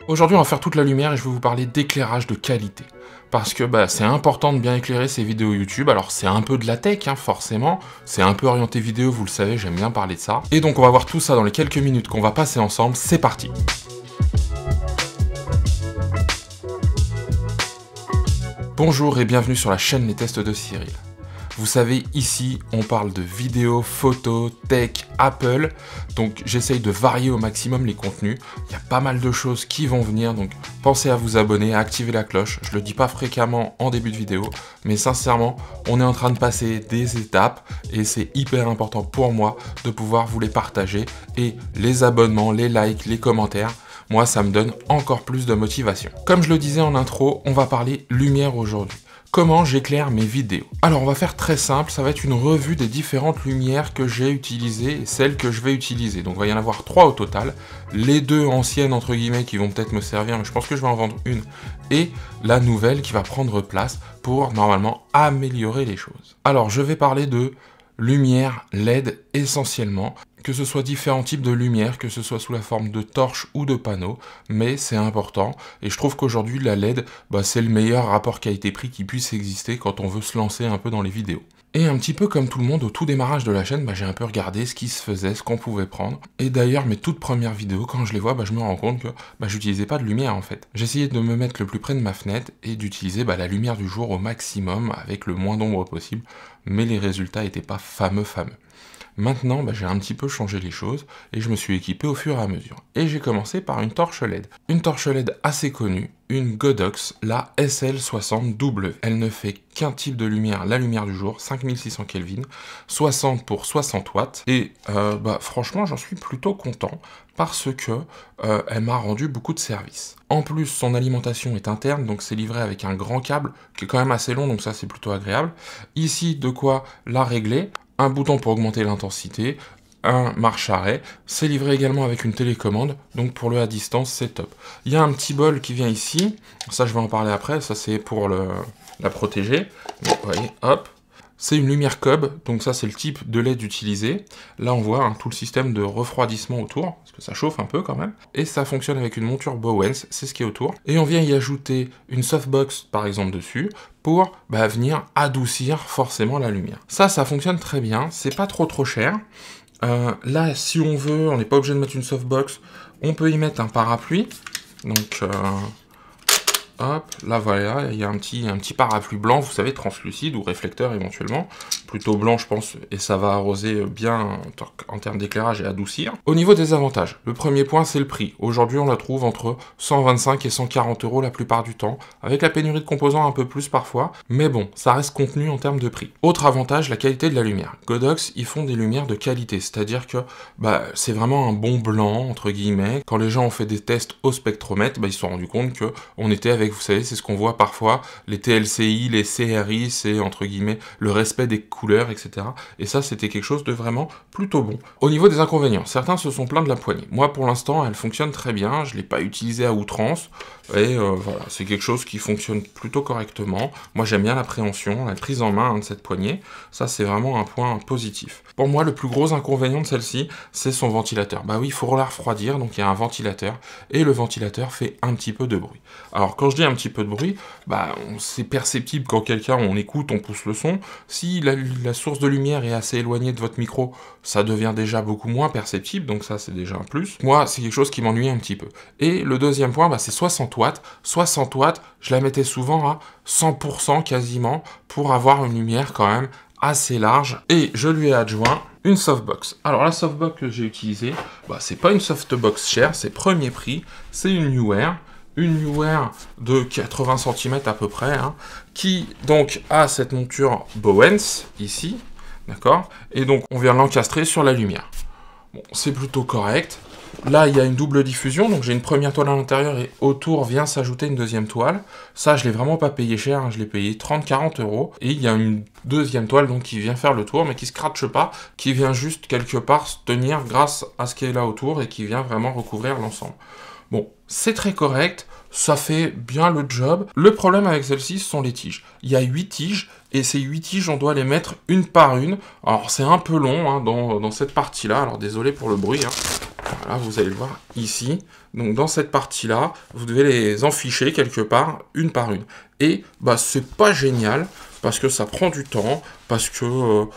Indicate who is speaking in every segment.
Speaker 1: Aujourd'hui, on va faire toute la lumière et je vais vous parler d'éclairage de qualité. Parce que c'est important de bien éclairer ces vidéos YouTube. Alors c'est un peu de la tech, forcément. C'est un peu orienté vidéo, vous le savez, j'aime bien parler de ça. Et donc on va voir tout ça dans les quelques minutes qu'on va passer ensemble. C'est parti! Bonjour et bienvenue sur la chaîne Les Tests de Cyril. Vous savez, ici, on parle de vidéos, photos, tech, Apple, donc j'essaye de varier au maximum les contenus. Il y a pas mal de choses qui vont venir, donc pensez à vous abonner, à activer la cloche. Je le dis pas fréquemment en début de vidéo, mais sincèrement, on est en train de passer des étapes et c'est hyper important pour moi de pouvoir vous les partager. Et les abonnements, les likes, les commentaires, moi, ça me donne encore plus de motivation. Comme je le disais en intro, on va parler lumière aujourd'hui. Comment j'éclaire mes vidéos? Alors on va faire très simple, ça va être une revue des différentes lumières que j'ai utilisées et celles que je vais utiliser. Donc il va y en avoir 3 au total, les 2 anciennes entre guillemets qui vont peut-être me servir, mais je pense que je vais en vendre une, et la nouvelle qui va prendre place pour normalement améliorer les choses. Alors je vais parler de lumière LED essentiellement, que ce soit différents types de lumière, que ce soit sous la forme de torches ou de panneaux, mais c'est important, et je trouve qu'aujourd'hui la LED, c'est le meilleur rapport qualité-prix qui puisse exister quand on veut se lancer un peu dans les vidéos. Et un petit peu comme tout le monde, au tout démarrage de la chaîne, j'ai un peu regardé ce qui se faisait, ce qu'on pouvait prendre, et d'ailleurs mes toutes premières vidéos, quand je les vois, je me rends compte que j'utilisais pas de lumière en fait. J'essayais de me mettre le plus près de ma fenêtre et d'utiliser la lumière du jour au maximum, avec le moins d'ombre possible, mais les résultats étaient pas fameux. Maintenant, j'ai un petit peu changé les choses et je me suis équipé au fur et à mesure. Et j'ai commencé par une torche LED. Une torche LED assez connue, une Godox, la SL60W. Elle ne fait qu'un type de lumière, la lumière du jour, 5600 Kelvin, 60 pour 60 watts. Et franchement, j'en suis plutôt content parce que elle m'a rendu beaucoup de services. En plus, son alimentation est interne, donc c'est livré avec un grand câble qui est quand même assez long, donc ça c'est plutôt agréable. Ici, de quoi la régler. Un bouton pour augmenter l'intensité, un marche-arrêt. C'est livré également avec une télécommande, donc pour le à distance, c'est top. Il y a un petit bol qui vient ici, ça je vais en parler après, ça c'est pour la protéger. Donc, vous voyez, hop. C'est une lumière cob, donc ça c'est le type de LED utilisé. Là on voit tout le système de refroidissement autour, parce que ça chauffe un peu quand même. Et ça fonctionne avec une monture Bowens, c'est ce qui est autour. Et on vient y ajouter une softbox par exemple dessus, pour venir adoucir forcément la lumière. Ça fonctionne très bien, c'est pas trop cher. Là si on veut, on n'est pas obligé de mettre une softbox, on peut y mettre un parapluie. Donc hop, là voilà, il y a un petit parapluie blanc, vous savez, translucide ou réflecteur éventuellement. Plutôt blanc, je pense, et ça va arroser bien en termes d'éclairage et adoucir. Au niveau des avantages, le premier point, c'est le prix. Aujourd'hui, on la trouve entre 125 et 140 € la plupart du temps, avec la pénurie de composants un peu plus parfois, mais bon, ça reste contenu en termes de prix. Autre avantage, la qualité de la lumière. Godox, ils font des lumières de qualité, c'est-à-dire que c'est vraiment un bon blanc, entre guillemets. Quand les gens ont fait des tests au spectromètre, ils se sont rendus compte que on était avec, vous savez, c'est ce qu'on voit parfois, les TLCI, les CRI, c'est entre guillemets le respect des couleurs, etc. Et ça, c'était quelque chose de vraiment plutôt bon. Au niveau des inconvénients, certains se sont plaints de la poignée. Moi, pour l'instant, elle fonctionne très bien, je ne l'ai pas utilisée à outrance, et voilà, c'est quelque chose qui fonctionne plutôt correctement. Moi, j'aime bien l'appréhension, la prise en main de cette poignée, ça, c'est vraiment un point positif. Pour moi, le plus gros inconvénient de celle-ci, c'est son ventilateur. Oui, il faut la refroidir, donc il y a un ventilateur, et le ventilateur fait un petit peu de bruit. Alors, quand je dis un petit peu de bruit, c'est perceptible quand on écoute, on pousse le son. Si la source de lumière est assez éloignée de votre micro, ça devient déjà beaucoup moins perceptible, donc ça c'est déjà un plus. Moi, c'est quelque chose qui m'ennuie un petit peu. Et le deuxième point, c'est 60 watts. 60 watts, je la mettais souvent à 100% quasiment, pour avoir une lumière quand même assez large. Et je lui ai adjoint une softbox. Alors la softbox que j'ai utilisée, c'est pas une softbox chère, c'est premier prix, c'est une Neewer. Une Neewer de 80 cm à peu près, qui donc a cette monture Bowens, ici, d'accord? Et donc on vient l'encastrer sur la lumière. Bon, c'est plutôt correct. Là, il y a une double diffusion, donc j'ai une première toile à l'intérieur et autour vient s'ajouter une deuxième toile. Ça, je l'ai vraiment pas payé cher, je l'ai payé 30-40 €. Et il y a une deuxième toile donc qui vient faire le tour, mais qui se scratche pas, qui vient juste quelque part se tenir grâce à ce qui est là autour et qui vient vraiment recouvrir l'ensemble. Bon, c'est très correct, ça fait bien le job. Le problème avec celle-ci, ce sont les tiges. Il y a 8 tiges, et ces 8 tiges, on doit les mettre une par une. Alors, c'est un peu long dans cette partie-là, alors désolé pour le bruit. Voilà, vous allez le voir ici. Donc dans cette partie-là, vous devez les enficher quelque part, une par une. Et bah c'est pas génial, parce que ça prend du temps, parce que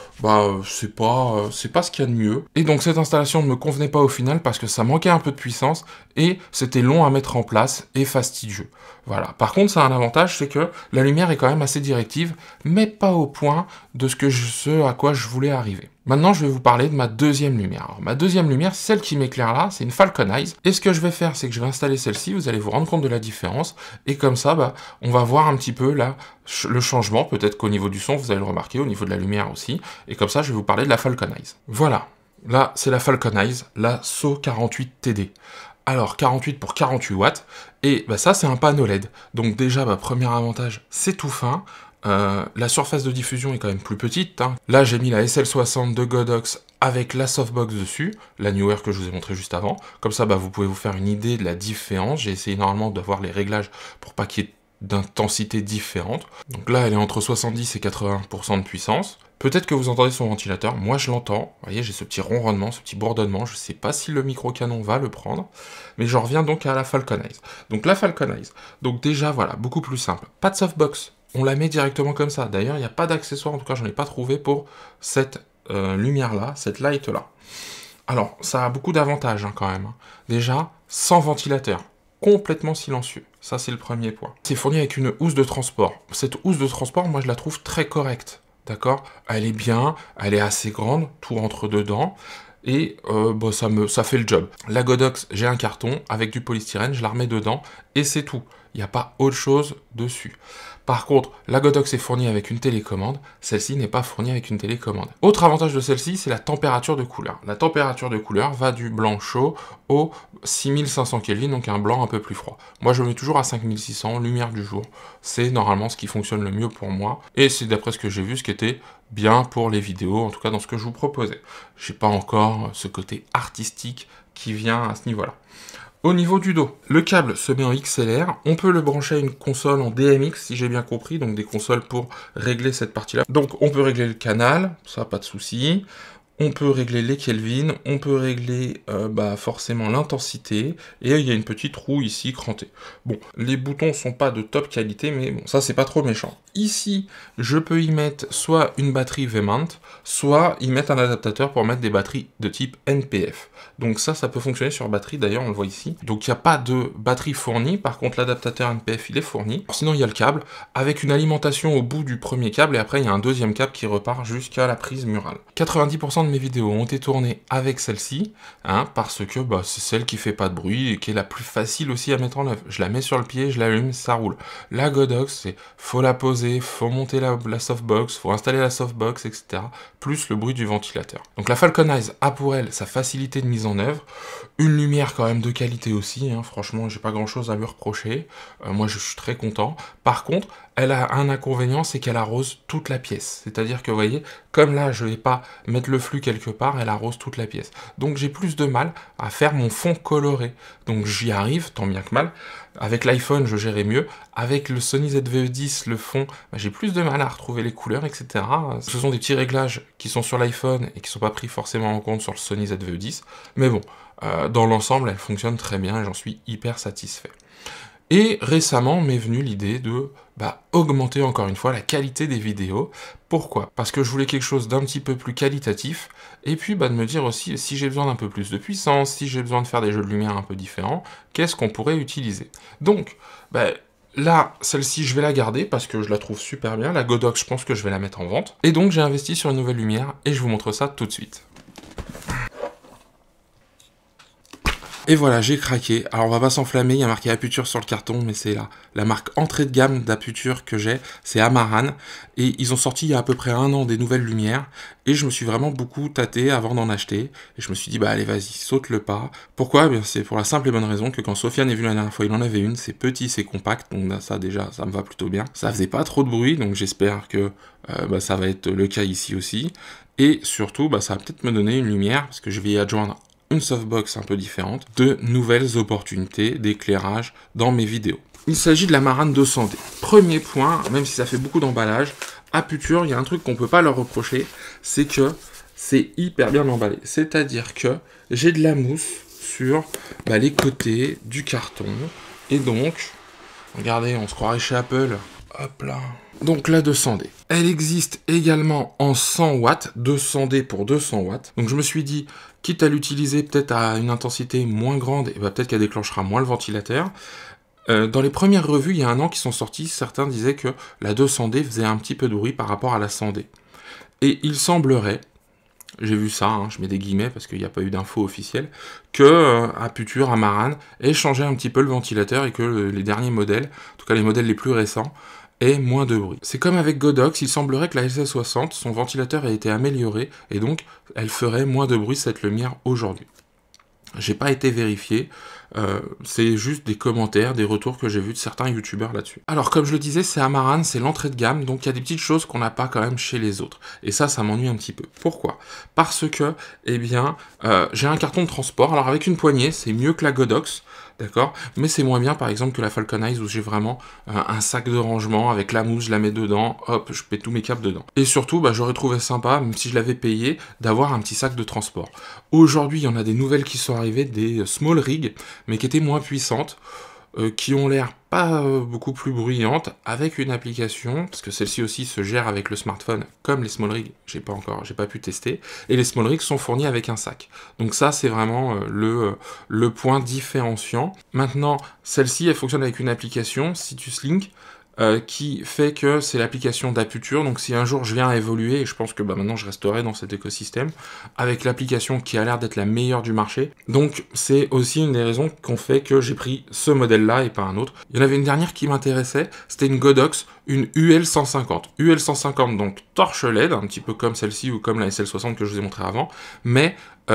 Speaker 1: c'est pas ce qu'il y a de mieux. Et donc cette installation ne me convenait pas au final, parce que ça manquait un peu de puissance, et c'était long à mettre en place, et fastidieux. Voilà. Par contre, ça a un avantage, c'est que la lumière est quand même assez directive, mais pas au point de ce à quoi je voulais arriver. Maintenant, je vais vous parler de ma deuxième lumière. Alors, ma deuxième lumière, celle qui m'éclaire là, c'est une Falcon Eyes. Et ce que je vais faire, c'est que je vais installer celle-ci, vous allez vous rendre compte de la différence. Et comme ça, on va voir un petit peu là le changement. Peut-être qu'au niveau du son, vous allez le remarquer, au niveau de la lumière aussi. Et comme ça, je vais vous parler de la Falcon Eyes. Voilà. Là, c'est la Falcon Eyes, la SO48TD. Alors, 48 pour 48 watts. Et ça, c'est un panneau LED. Donc déjà, premier avantage, c'est tout fin. La surface de diffusion est quand même plus petite. Hein. Là, j'ai mis la SL60 de Godox avec la softbox dessus, la Neewer que je vous ai montré juste avant. Comme ça, vous pouvez vous faire une idée de la différence. J'ai essayé normalement d'avoir les réglages pour pas qu'il y ait d'intensité différente. Donc là, elle est entre 70 et 80% de puissance. Peut-être que vous entendez son ventilateur, moi je l'entends, vous voyez j'ai ce petit ronronnement, ce petit bourdonnement, je sais pas si le micro-canon va le prendre, mais j'en reviens donc à la Falcon Eyes. Donc la Falcon Eyes, donc déjà voilà, beaucoup plus simple, pas de softbox, on la met directement comme ça, d'ailleurs il n'y a pas d'accessoire, en tout cas j'en ai pas trouvé pour cette lumière-là, cette light-là. Alors ça a beaucoup d'avantages quand même, déjà sans ventilateur. Complètement silencieux. Ça, c'est le premier point. C'est fourni avec une housse de transport. Cette housse de transport, moi, je la trouve très correcte. D'accord? Elle est bien, elle est assez grande, tout rentre dedans. Et ça fait le job. La Godox, j'ai un carton avec du polystyrène, je la remets dedans, et c'est tout. Il n'y a pas autre chose dessus. Par contre, la Godox est fournie avec une télécommande, celle-ci n'est pas fournie avec une télécommande. Autre avantage de celle-ci, c'est la température de couleur. La température de couleur va du blanc chaud au 6500 Kelvin, donc un blanc un peu plus froid. Moi, je mets toujours à 5600, lumière du jour. C'est normalement ce qui fonctionne le mieux pour moi, et c'est d'après ce que j'ai vu, ce qui était bien pour les vidéos, en tout cas dans ce que je vous proposais. J'ai pas encore ce côté artistique qui vient à ce niveau-là. Au niveau du dos, le câble se met en XLR, on peut le brancher à une console en DMX si j'ai bien compris, donc des consoles pour régler cette partie-là. Donc on peut régler le canal, ça pas de souci. On peut régler les Kelvin, on peut régler forcément l'intensité, et il y a une petite roue ici crantée. Bon, les boutons sont pas de top qualité, mais bon, ça c'est pas trop méchant. Ici, je peux y mettre soit une batterie V-mount, soit y mettre un adaptateur pour mettre des batteries de type NPF. Donc ça peut fonctionner sur batterie, d'ailleurs on le voit ici. Donc il n'y a pas de batterie fournie, par contre l'adaptateur NPF il est fourni. Sinon il y a le câble, avec une alimentation au bout du premier câble, et après il y a un deuxième câble qui repart jusqu'à la prise murale. 90% de mes vidéos ont été tournées avec celle-ci, parce que c'est celle qui fait pas de bruit, et qui est la plus facile aussi à mettre en œuvre. Je la mets sur le pied, je l'allume, ça roule. La Godox, c'est faut la poser, faut monter la softbox, faut installer la softbox, etc. Plus le bruit du ventilateur. Donc la Falcon Eyes a pour elle sa facilité de mise en œuvre, une lumière quand même de qualité aussi, franchement j'ai pas grand chose à lui reprocher, moi je suis très content. Par contre, elle a un inconvénient, c'est qu'elle arrose toute la pièce, c'est-à-dire que vous voyez, comme là je vais pas mettre le flux quelque part, elle arrose toute la pièce. Donc j'ai plus de mal à faire mon fond coloré, donc j'y arrive, tant bien que mal. Avec l'iPhone, je gérais mieux. Avec le Sony ZV-10, le fond, j'ai plus de mal à retrouver les couleurs, etc. Ce sont des petits réglages qui sont sur l'iPhone et qui sont pas pris forcément en compte sur le Sony ZV-10. Mais bon, dans l'ensemble, elle fonctionne très bien et j'en suis hyper satisfait. Et récemment m'est venue l'idée de augmenter encore une fois la qualité des vidéos. Pourquoi? Parce que je voulais quelque chose d'un petit peu plus qualitatif, et puis de me dire aussi si j'ai besoin d'un peu plus de puissance, si j'ai besoin de faire des jeux de lumière un peu différents, qu'est-ce qu'on pourrait utiliser? Donc, là, celle-ci, je vais la garder parce que je la trouve super bien. La Godox, je pense que je vais la mettre en vente. Et donc, j'ai investi sur une nouvelle lumière, et je vous montre ça tout de suite. Et voilà, j'ai craqué. Alors on va pas s'enflammer, il y a marqué Aputure sur le carton, mais c'est la marque entrée de gamme d'Aputure que j'ai, c'est Amaran. Et ils ont sorti il y a à peu près 1 an des nouvelles lumières, et je me suis vraiment beaucoup tâté avant d'en acheter. Et je me suis dit, allez vas-y, saute le pas. Pourquoi? C'est pour la simple et bonne raison que quand Sofiane est venu la dernière fois, il en avait une, c'est petit, c'est compact, donc ça déjà, ça me va plutôt bien. Ça faisait pas trop de bruit, donc j'espère que ça va être le cas ici aussi. Et surtout, ça va peut-être me donner une lumière, parce que je vais y adjoindre une softbox un peu différente, de nouvelles opportunités d'éclairage dans mes vidéos. Il s'agit de la Amaran 200D. Premier point, même si ça fait beaucoup d'emballage, Aputure, il y a un truc qu'on peut pas leur reprocher, c'est que c'est hyper bien emballé. C'est-à-dire que j'ai de la mousse sur les côtés du carton. Et donc, regardez, on se croirait chez Apple. Hop là. Donc la 200D. Elle existe également en 100 watts, 200D pour 200 watts. Donc je me suis dit, quitte à l'utiliser peut-être à une intensité moins grande, et peut-être qu'elle déclenchera moins le ventilateur. Dans les premières revues, il y a 1 an qui sont sorties, certains disaient que la 200D faisait un petit peu de bruit par rapport à la 100D. Et il semblerait, j'ai vu ça, hein, je mets des guillemets parce qu'il n'y a pas eu d'infos officielles, que Aputure, Amaran ait changé un petit peu le ventilateur et que les derniers modèles, en tout cas les modèles les plus récents, aient moins de bruit. C'est comme avec Godox, il semblerait que la SL60, son ventilateur a été amélioré et donc elle ferait moins de bruit cette lumière aujourd'hui. J'ai pas été vérifié, c'est juste des commentaires, des retours que j'ai vus de certains youtubeurs là-dessus. Alors comme je le disais, c'est Amaran, c'est l'entrée de gamme, donc il y a des petites choses qu'on n'a pas quand même chez les autres. Et ça m'ennuie un petit peu. Pourquoi? Parce que, j'ai un carton de transport, alors avec une poignée, c'est mieux que la Godox, d'accord? Mais c'est moins bien par exemple que la Falcon Eyes où j'ai vraiment un sac de rangement avec la mousse, je la mets dedans, hop, je mets tous mes câbles dedans. Et surtout, j'aurais trouvé sympa, même si je l'avais payé, d'avoir un petit sac de transport. Aujourd'hui, il y en a des nouvelles qui sont arrivées, des small rigs, mais qui étaient moins puissantes, qui ont l'air pas beaucoup plus bruyantes, avec une application, parce que celle-ci aussi se gère avec le smartphone, comme les small rigs, j'ai pas pu tester, et les small rigs sont fournis avec un sac. Donc ça, c'est vraiment le point différenciant. Maintenant, celle-ci, elle fonctionne avec une application, CitusLink, qui fait que c'est l'application d'Aputure, donc si un jour je viens à évoluer, et je pense que maintenant je resterai dans cet écosystème, avec l'application qui a l'air d'être la meilleure du marché, donc c'est aussi une des raisons qu'on fait que j'ai pris ce modèle-là et pas un autre. Il y en avait une dernière qui m'intéressait, c'était une Godox, une UL150. UL150, donc torche LED, un petit peu comme celle-ci ou comme la SL60 que je vous ai montré avant, mais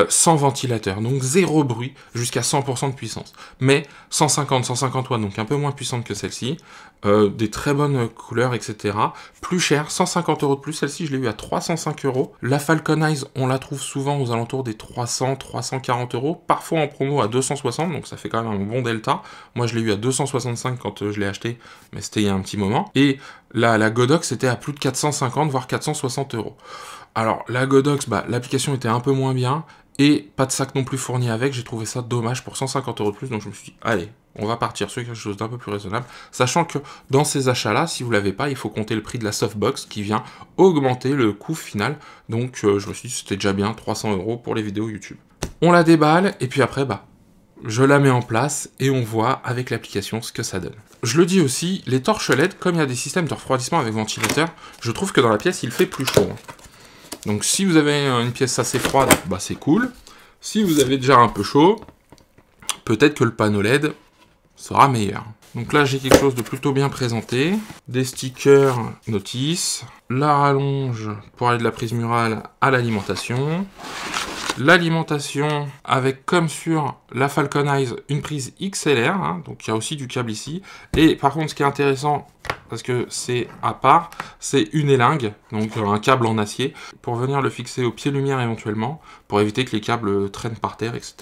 Speaker 1: sans ventilateur, donc zéro bruit, jusqu'à 100% de puissance. Mais 150 watts, donc un peu moins puissante que celle-ci, des très bonnes couleurs, etc. Plus cher, 150 € de plus, celle-ci je l'ai eu à 305 €. La Falcon Eyes, on la trouve souvent aux alentours des 300-340 €, parfois en promo à 260, donc ça fait quand même un bon delta. Moi je l'ai eu à 265 quand je l'ai acheté, mais c'était il y a un petit moment. Et la Godox était à plus de 450, voire 460 €. Alors la Godox, l'application était un peu moins bien, et pas de sac non plus fourni avec, j'ai trouvé ça dommage pour 150 € de plus, donc je me suis dit, allez, on va partir sur quelque chose d'un peu plus raisonnable, sachant que dans ces achats-là, si vous l'avez pas, il faut compter le prix de la softbox qui vient augmenter le coût final, donc je me suis dit, c'était déjà bien, 300 € pour les vidéos YouTube. On la déballe, et puis après, je la mets en place, et on voit avec l'application ce que ça donne. Je le dis aussi, les torches LED, comme il y a des systèmes de refroidissement avec ventilateur, je trouve que dans la pièce, il fait plus chaud. Donc si vous avez une pièce assez froide, c'est cool. Si vous avez déjà un peu chaud, peut-être que le panneau LED sera meilleur. Donc là, j'ai quelque chose de plutôt bien présenté. Des stickers notice. La rallonge pour aller de la prise murale à l'alimentation. L'alimentation avec, comme sur la Falcon Eyes, une prise XLR. Donc il y a aussi du câble ici. Et par contre, ce qui est intéressant, parce que c'est à part, c'est une élingue, donc un câble en acier, pour venir le fixer au pied lumière éventuellement, pour éviter que les câbles traînent par terre, etc.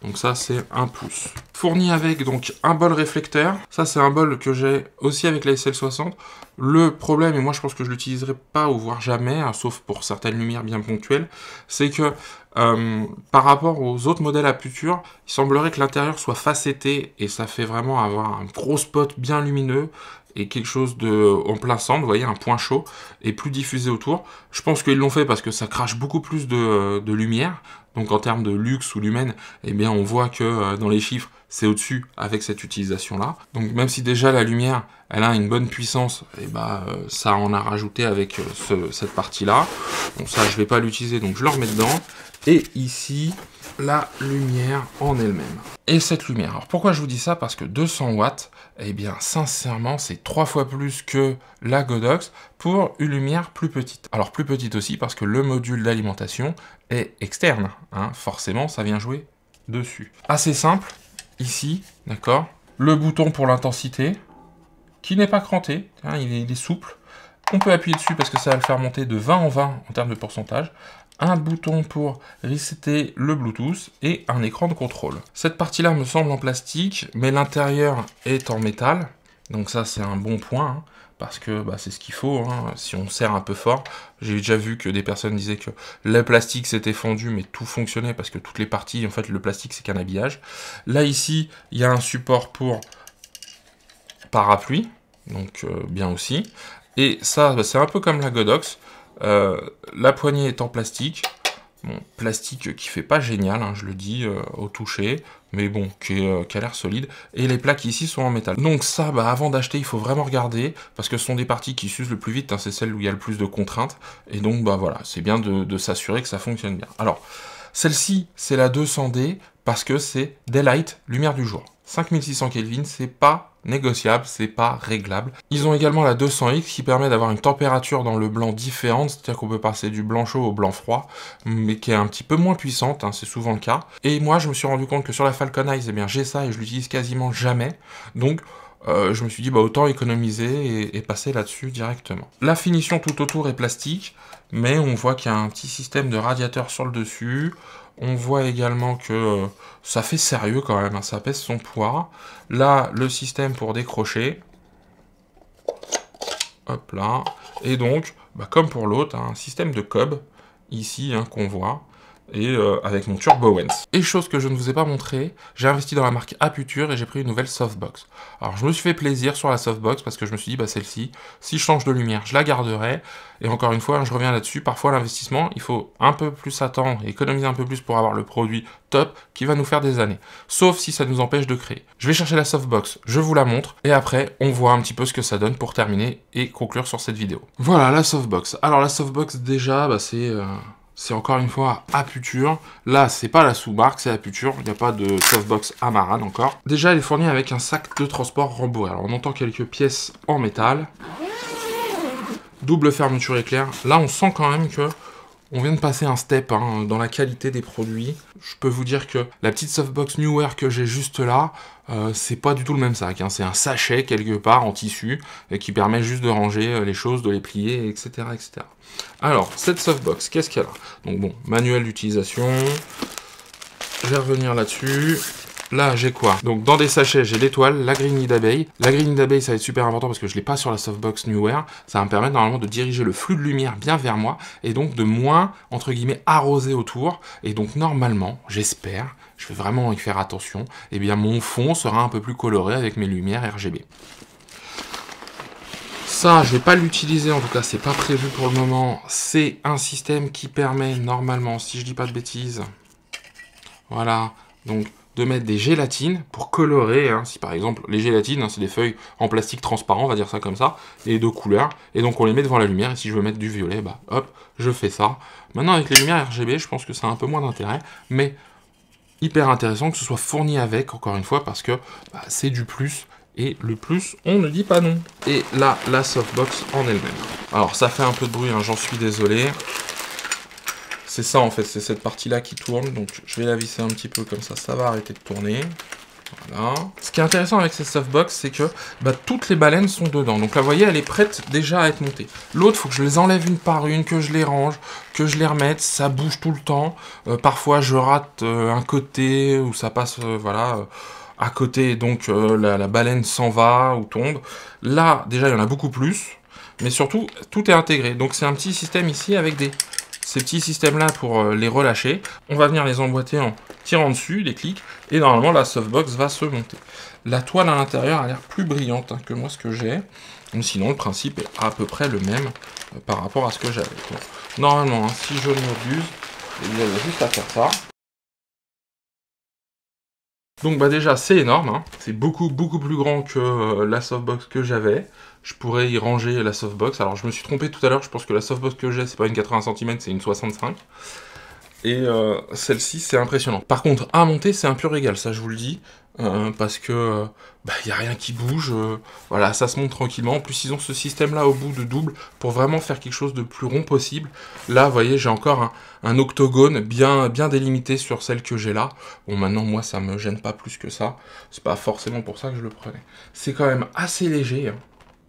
Speaker 1: Donc ça, c'est un plus. Fourni avec donc un bol réflecteur. Ça, c'est un bol que j'ai aussi avec la SL60. Le problème, et moi je pense que je l'utiliserai pas ou voire jamais, sauf pour certaines lumières bien ponctuelles, c'est que par rapport aux autres modèles Aputure, il semblerait que l'intérieur soit facetté et ça fait vraiment avoir un gros spot bien lumineux et quelque chose en plein centre, vous voyez, un point chaud et plus diffusé autour. Je pense qu'ils l'ont fait parce que ça crache beaucoup plus de lumière. Donc en termes de luxe ou lumen, on voit que dans les chiffres, c'est au-dessus avec cette utilisation-là. Donc même si déjà la lumière, elle a une bonne puissance, ça en a rajouté avec cette partie-là. Donc ça, je vais pas l'utiliser, donc je le remets dedans. Et ici, la lumière en elle-même. Et cette lumière, alors pourquoi je vous dis ça? Parce que 200 watts, sincèrement, c'est 3 fois plus que la Godox pour une lumière plus petite. Alors plus petite aussi parce que le module d'alimentation est externe, forcément, ça vient jouer dessus. Assez simple, ici, d'accord? Le bouton pour l'intensité, qui n'est pas cranté, il est souple. On peut appuyer dessus parce que ça va le faire monter de 20 en 20 en termes de pourcentage. Un bouton pour resetter le Bluetooth et un écran de contrôle. Cette partie-là me semble en plastique, mais l'intérieur est en métal. Donc ça c'est un bon point, hein, parce que bah, c'est ce qu'il faut, hein, si on serre un peu fort. J'ai déjà vu que des personnes disaient que le plastique s'était fondu, mais tout fonctionnait parce que toutes les parties, en fait le plastique c'est qu'un habillage. Là ici, il y a un support pour parapluie, donc bien aussi. Et ça, bah, c'est un peu comme la Godox. La poignée est en plastique. Bon, plastique qui fait pas génial, hein, je le dis au toucher, mais bon, qui a l'air solide. Et les plaques ici sont en métal. Donc ça, bah, avant d'acheter, il faut vraiment regarder, parce que ce sont des parties qui s'usent le plus vite, hein, c'est celles où il y a le plus de contraintes. Et donc, bah voilà, c'est bien de s'assurer que ça fonctionne bien. Alors, celle-ci, c'est la 200D, parce que c'est Daylight, lumière du jour. 5600 Kelvin, c'est pas négociable, c'est pas réglable. Ils ont également la 200X qui permet d'avoir une température dans le blanc différente, c'est-à-dire qu'on peut passer du blanc chaud au blanc froid, mais qui est un petit peu moins puissante, hein, c'est souvent le cas. Et moi, je me suis rendu compte que sur la Falcon Eyes, eh bien, j'ai ça et je l'utilise quasiment jamais. Donc, je me suis dit, bah, autant économiser et passer là-dessus directement. La finition tout autour est plastique, mais on voit qu'il y a un petit système de radiateur sur le dessus. On voit également que ça fait sérieux quand même, hein, ça pèse son poids. Là, le système pour décrocher. Hop là. Et donc, bah, comme pour l'autre, un système de cob, ici, hein, qu'on voit. Et avec mon TurboWens. Et chose que je ne vous ai pas montré, j'ai investi dans la marque Aputure et j'ai pris une nouvelle softbox. Alors je me suis fait plaisir sur la softbox parce que je me suis dit, bah celle-ci, si je change de lumière, je la garderai. Et encore une fois, je reviens là-dessus, parfois l'investissement, il faut un peu plus attendre et économiser un peu plus pour avoir le produit top qui va nous faire des années. Sauf si ça nous empêche de créer. Je vais chercher la softbox, je vous la montre, et après, on voit un petit peu ce que ça donne pour terminer et conclure sur cette vidéo. Voilà, la softbox. Alors la softbox, déjà, bah, c'est encore une fois Aputure. Là, c'est pas la sous-marque, c'est Aputure. Il n'y a pas de softbox Amaran encore. Déjà, elle est fournie avec un sac de transport rembourré. Alors, on entend quelques pièces en métal. Double fermeture éclair. Là, on sent quand même que on vient de passer un step, hein, dans la qualité des produits. Je peux vous dire que la petite softbox Neewer que j'ai juste là, c'est pas du tout le même sac, hein. C'est un sachet quelque part en tissu qui permet juste de ranger les choses, de les plier, etc., etc. Alors, cette softbox, qu'est-ce qu'elle a? Donc bon, manuel d'utilisation. Je vais revenir là-dessus. Là, j'ai quoi? Donc, dans des sachets, j'ai l'étoile, la grille nid d'abeille. La grille nid d'abeille, ça va être super important parce que je ne l'ai pas sur la softbox Neewer. Ça va me permettre normalement de diriger le flux de lumière bien vers moi et donc de moins, entre guillemets, arroser autour. Et donc, normalement, j'espère, je vais vraiment y faire attention, eh bien, mon fond sera un peu plus coloré avec mes lumières RGB. Ça, je vais pas l'utiliser, en tout cas, c'est pas prévu pour le moment. C'est un système qui permet, normalement, si je dis pas de bêtises, voilà, donc de mettre des gélatines pour colorer, hein, si par exemple, les gélatines, hein, c'est des feuilles en plastique transparent, on va dire ça comme ça, et de couleurs, et donc on les met devant la lumière, et si je veux mettre du violet, bah hop, je fais ça. Maintenant, avec les lumières RGB, je pense que ça a un peu moins d'intérêt, mais hyper intéressant que ce soit fourni avec, encore une fois, parce que bah, c'est du plus, et le plus, on ne dit pas non. Et là, la softbox en elle-même. Alors, ça fait un peu de bruit, hein, j'en suis désolé. C'est ça, en fait, c'est cette partie-là qui tourne, donc je vais la visser un petit peu comme ça, ça va arrêter de tourner. Voilà. Ce qui est intéressant avec cette softbox, c'est que bah, toutes les baleines sont dedans. Donc là, vous voyez, elle est prête déjà à être montée. L'autre, il faut que je les enlève une par une, que je les range, que je les remette. Ça bouge tout le temps. Parfois, je rate un côté où ça passe, voilà, à côté. Donc, la baleine s'en va ou tombe. Là, déjà, il y en a beaucoup plus. Mais surtout, tout est intégré. Donc, c'est un petit système ici avec ces petits systèmes-là pour les relâcher. On va venir les emboîter en tirant dessus, les clics, et normalement la softbox va se monter. La toile à l'intérieur a l'air plus brillante, hein, que moi ce que j'ai. Sinon le principe est à peu près le même par rapport à ce que j'avais. Normalement, hein, si je ne m'abuse, il y a juste à faire ça. Donc bah déjà c'est énorme, hein. C'est beaucoup plus grand que la softbox que j'avais. Je pourrais y ranger la softbox. Alors je me suis trompé tout à l'heure, je pense que la softbox que j'ai c'est pas une 80 cm, c'est une 65. Et celle-ci c'est impressionnant. Par contre à monter c'est un pur régal, ça je vous le dis. Parce que y a rien qui bouge, voilà, ça se monte tranquillement. En plus ils ont ce système là au bout de double pour vraiment faire quelque chose de plus rond possible. Là vous voyez j'ai encore un octogone bien délimité sur celle que j'ai là. Bon maintenant moi ça me gêne pas plus que ça, c'est pas forcément pour ça que je le prenais. C'est quand même assez léger, hein.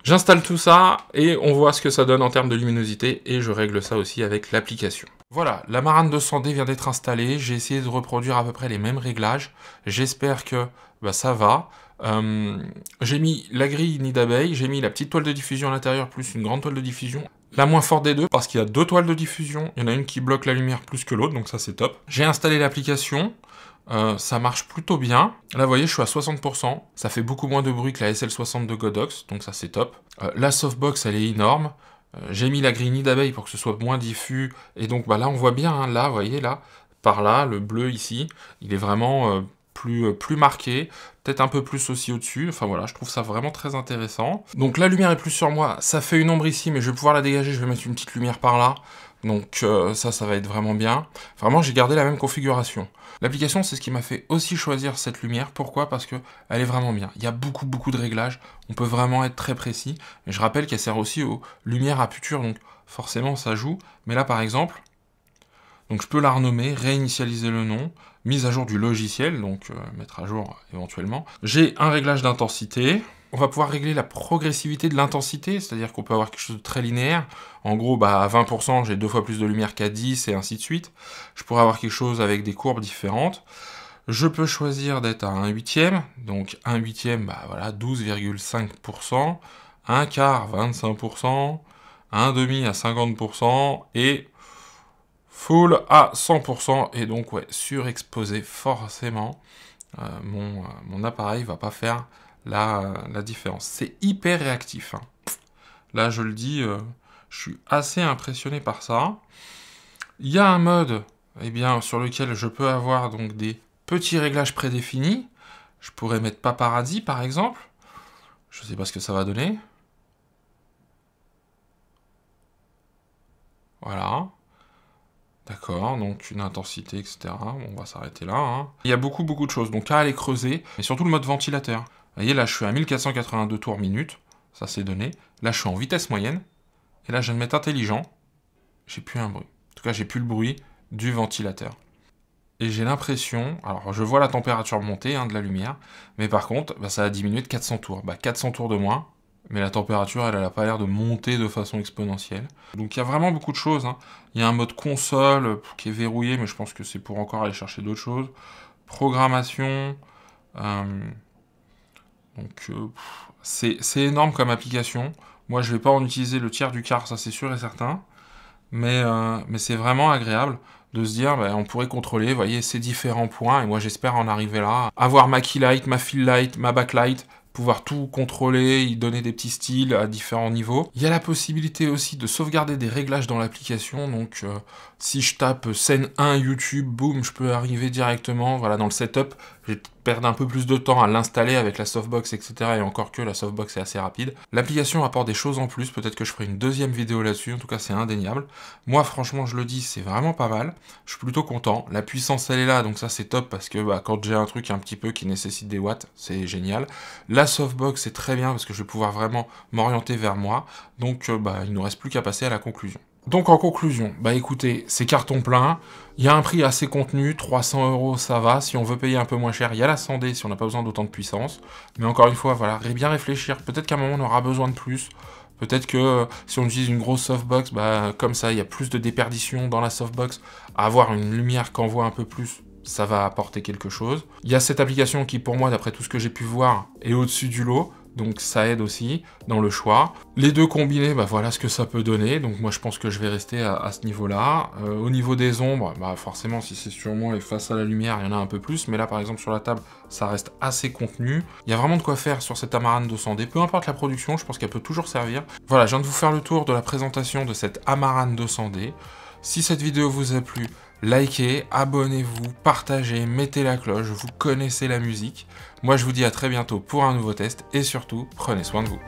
Speaker 1: J'installe tout ça et on voit ce que ça donne en termes de luminosité et je règle ça aussi avec l'application. Voilà, la Amaran 200D vient d'être installée, j'ai essayé de reproduire à peu près les mêmes réglages, j'espère que ça va. J'ai mis la grille nid d'abeille, j'ai mis la petite toile de diffusion à l'intérieur plus une grande toile de diffusion. La moins forte des deux, parce qu'il y a deux toiles de diffusion, il y en a une qui bloque la lumière plus que l'autre, donc ça c'est top. J'ai installé l'application, ça marche plutôt bien. Là vous voyez je suis à 60%, ça fait beaucoup moins de bruit que la SL60 de Godox, donc ça c'est top. La softbox elle est énorme, j'ai mis la grille nid d'abeille pour que ce soit moins diffus, et donc bah, là on voit bien, hein, là vous voyez là, par là, le bleu ici, il est vraiment plus marqué, peut-être un peu plus aussi au-dessus, enfin voilà, je trouve ça vraiment très intéressant. Donc la lumière est plus sur moi, ça fait une ombre ici, mais je vais pouvoir la dégager, je vais mettre une petite lumière par là, donc ça va être vraiment bien. Vraiment, j'ai gardé la même configuration. L'application, c'est ce qui m'a fait aussi choisir cette lumière, pourquoi? Parce que elle est vraiment bien, il y a beaucoup de réglages, on peut vraiment être très précis, et je rappelle qu'elle sert aussi aux lumières à futur, donc forcément ça joue, mais là par exemple, donc je peux la renommer, réinitialiser le nom, mise à jour du logiciel, donc mettre à jour éventuellement. J'ai un réglage d'intensité. On va pouvoir régler la progressivité de l'intensité, c'est-à-dire qu'on peut avoir quelque chose de très linéaire. En gros, bah, à 20%, j'ai 2 fois plus de lumière qu'à 10 et ainsi de suite. Je pourrais avoir quelque chose avec des courbes différentes. Je peux choisir d'être à 1/8, donc 1/8, bah voilà, 12,5%, un quart, 25%, un demi à 50%, et full à 100%, et donc ouais, surexposé forcément, mon appareil va pas faire la différence. C'est hyper réactif, hein. Là je le dis, je suis assez impressionné par ça. Il y a un mode sur lequel je peux avoir donc des petits réglages prédéfinis. Je pourrais mettre paparazzi par exemple. Je sais pas ce que ça va donner. Voilà. D'accord, donc une intensité, etc. Bon, on va s'arrêter là, hein. Il y a beaucoup de choses, donc à aller creuser, et surtout le mode ventilateur. Vous voyez, là je suis à 1482 tours minute, ça c'est donné. Là je suis en vitesse moyenne, et là je viens de mettre intelligent, j'ai plus un bruit. En tout cas, j'ai plus le bruit du ventilateur. Et j'ai l'impression, alors je vois la température monter, hein, de la lumière, mais par contre, bah, ça a diminué de 400 tours. Bah 400 tours de moins, mais la température, elle n'a pas l'air de monter de façon exponentielle. Donc il y a vraiment beaucoup de choses, hein. Il y a un mode console qui est verrouillé, mais je pense que c'est pour encore aller chercher d'autres choses. Programmation. C'est énorme comme application. Moi, je ne vais pas en utiliser le tiers du quart, ça c'est sûr et certain. Mais c'est vraiment agréable de se dire, bah, on pourrait contrôler, vous voyez, ces différents points, et moi j'espère en arriver là. Avoir ma key light, ma fill light, ma backlight, pouvoir tout contrôler, y donner des petits styles à différents niveaux. Il y a la possibilité aussi de sauvegarder des réglages dans l'application, donc si je tape scène 1 YouTube, boum, je peux arriver directement, voilà, dans le setup. Je vais perdre un peu plus de temps à l'installer avec la softbox, etc. Et encore que la softbox est assez rapide. L'application apporte des choses en plus, peut-être que je ferai une deuxième vidéo là-dessus, en tout cas c'est indéniable. Moi franchement je le dis, c'est vraiment pas mal, je suis plutôt content. La puissance elle est là, donc ça c'est top parce que bah, quand j'ai un truc un petit peu qui nécessite des watts, c'est génial. La softbox c'est très bien parce que je vais pouvoir vraiment m'orienter vers moi, donc bah, il ne nous reste plus qu'à passer à la conclusion. Donc en conclusion, bah écoutez, c'est carton plein, il y a un prix assez contenu, 300 € ça va, si on veut payer un peu moins cher, il y a la 100D si on n'a pas besoin d'autant de puissance, mais encore une fois, voilà, bien réfléchir, peut-être qu'à un moment on aura besoin de plus, peut-être que si on utilise une grosse softbox, bah comme ça il y a plus de déperdition dans la softbox, avoir une lumière qui envoie un peu plus, ça va apporter quelque chose. Il y a cette application qui pour moi, d'après tout ce que j'ai pu voir, est au-dessus du lot, donc ça aide aussi dans le choix. Les deux combinés, bah voilà ce que ça peut donner, donc moi je pense que je vais rester à ce niveau-là. Au niveau des ombres, bah forcément si c'est sur moi et face à la lumière, il y en a un peu plus, mais là par exemple sur la table, ça reste assez contenu. Il y a vraiment de quoi faire sur cette Amaran 200D, peu importe la production, je pense qu'elle peut toujours servir. Voilà, je viens de vous faire le tour de la présentation de cette Amaran 200D. Si cette vidéo vous a plu, likez, abonnez-vous, partagez, mettez la cloche, vous connaissez la musique. Moi je vous dis à très bientôt pour un nouveau test et surtout, prenez soin de vous.